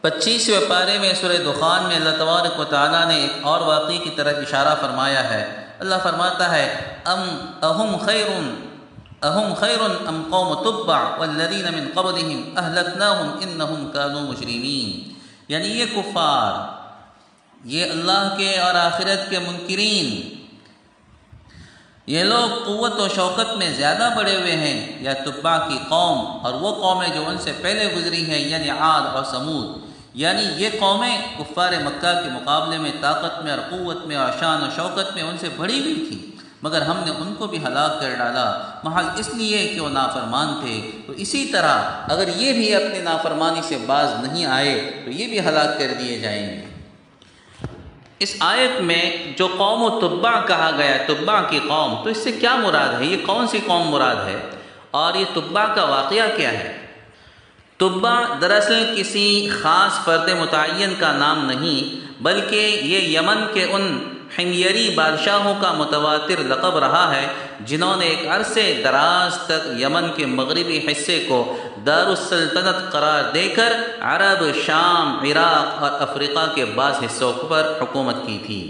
پچیسویں پارے میں سورہ دخان میں اللہ تبارک و تعالیٰ نے ایک اور واقعے کی طرف اشارہ فرمایا ہے۔ اللہ فرماتا ہے اہم خیر ام قوم تبع والذین من قبلہم اہلکناہم انہم کانوا مجرمین، یعنی یہ کفار، یہ اللہ کے اور آخرت کے منکرین، یہ لوگ قوت و شوکت میں زیادہ بڑے ہوئے ہیں یا تبع کی قوم اور وہ قومیں جو ان سے پہلے گزری ہیں، یعنی عاد اور ثمود، یعنی یہ قومیں کفار مکہ کے مقابلے میں طاقت میں اور قوت میں اور شان و شوکت میں ان سے بڑی ہوئی تھی، مگر ہم نے ان کو بھی ہلاک کر ڈالا محض اس لیے کہ وہ نافرمان تھے۔ تو اسی طرح اگر یہ بھی اپنی نافرمانی سے باز نہیں آئے تو یہ بھی ہلاک کر دیے جائیں گے۔ اس آیت میں جو قوم و تبع کہا گیا، تبع کی قوم، تو اس سے کیا مراد ہے؟ یہ کون سی قوم مراد ہے اور یہ تبع کا واقعہ کیا ہے؟ تبع دراصل کسی خاص فرد متعین کا نام نہیں، بلکہ یہ یمن کے ان حمیری بادشاہوں کا متواتر لقب رہا ہے جنہوں نے ایک عرصے دراز تک یمن کے مغربی حصے کو دارالسلطنت قرار دے کر عرب، شام، عراق اور افریقہ کے بعض حصوں پر حکومت کی تھی۔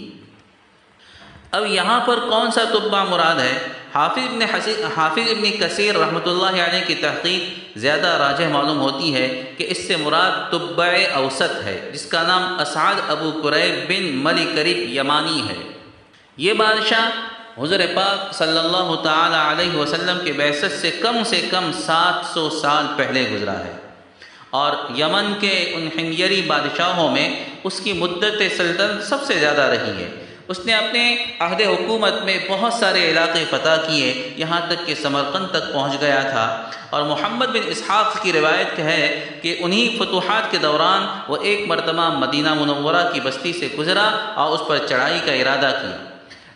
اب یہاں پر کون سا تبع مراد ہے؟ حافظ ابن کثیر رحمۃ اللہ علیہ کی تحقیق زیادہ راجح معلوم ہوتی ہے کہ اس سے مراد تبع اوسط ہے، جس کا نام اسعد ابو قریب بن ملی قریب یمانی ہے۔ یہ بادشاہ حضور پاک صلی اللہ تعالی علیہ وسلم کے بعثت سے کم 700 سال پہلے گزرا ہے، اور یمن کے ان حمیری بادشاہوں میں اس کی مدت سلطنت سب سے زیادہ رہی ہے۔ اس نے اپنے عہد حکومت میں بہت سارے علاقے فتح کیے، یہاں تک کہ سمرقند تک پہنچ گیا تھا، اور محمد بن اسحاق کی روایت ہے کہ انہی فتوحات کے دوران وہ ایک مرتبہ مدینہ منورہ کی بستی سے گزرا اور اس پر چڑھائی کا ارادہ کیا۔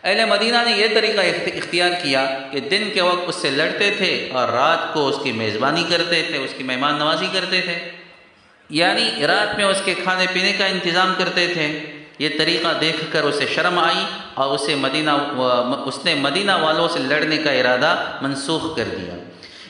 اہل مدینہ نے یہ طریقہ اختیار کیا کہ دن کے وقت اس سے لڑتے تھے اور رات کو اس کی میزبانی کرتے تھے، اس کی مہمان نوازی کرتے تھے، یعنی رات میں اس کے کھانے پینے کا انتظام کرتے تھے۔ یہ طریقہ دیکھ کر اسے شرم آئی اور اس نے مدینہ والوں سے لڑنے کا ارادہ منسوخ کر دیا۔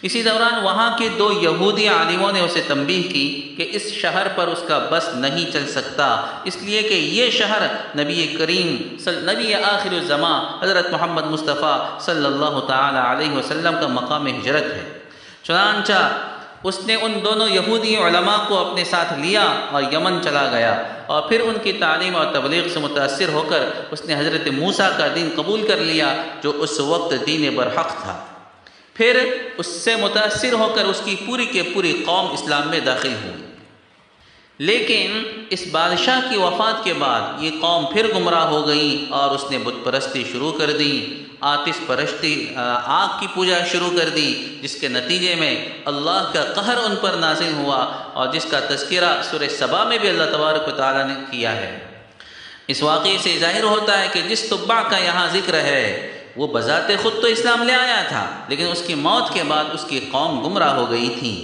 اسی دوران وہاں کے 2 یہودی عالموں نے اسے تنبیہ کی کہ اس شہر پر اس کا بس نہیں چل سکتا، اس لیے کہ یہ شہر نبی آخر الزمان حضرت محمد مصطفیٰ صلی اللہ تعالی علیہ وسلم کا مقام ہجرت ہے۔ چنانچہ اس نے ان دونوں یہودی علماء کو اپنے ساتھ لیا اور یمن چلا گیا، اور پھر ان کی تعلیم اور تبلیغ سے متاثر ہو کر اس نے حضرت موسیٰ کا دین قبول کر لیا جو اس وقت دین برحق تھا۔ پھر اس سے متاثر ہو کر اس کی پوری کے پوری قوم اسلام میں داخل ہوئی، لیکن اس بادشاہ کی وفات کے بعد یہ قوم پھر گمراہ ہو گئی اور اس نے بت پرستی شروع کر دی، آتش پرستی، آگ کی پوجا شروع کر دی، جس کے نتیجے میں اللہ کا قہر ان پر نازل ہوا، اور جس کا تذکرہ سورہ سبا میں بھی اللہ تبارک و تعالیٰ نے کیا ہے۔ اس واقعے سے ظاہر ہوتا ہے کہ جس تبع کا یہاں ذکر ہے وہ بذات خود تو اسلام لے آیا تھا، لیکن اس کی موت کے بعد اس کی قوم گمراہ ہو گئی تھی۔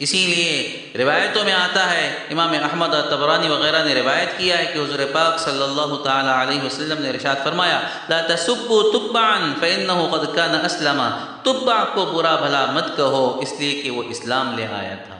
اسی لیے روایتوں میں آتا ہے، امام احمد اور طبرانی وغیرہ نے روایت کیا ہے کہ حضور پاک صلی اللہ تعالی علیہ وسلم نے ارشاد فرمایا، لا تسبوا تبعا فإنه قد كان اسلم، تبع کو برا بھلا مت کہو اس لیے کہ وہ اسلام لے آیا تھا۔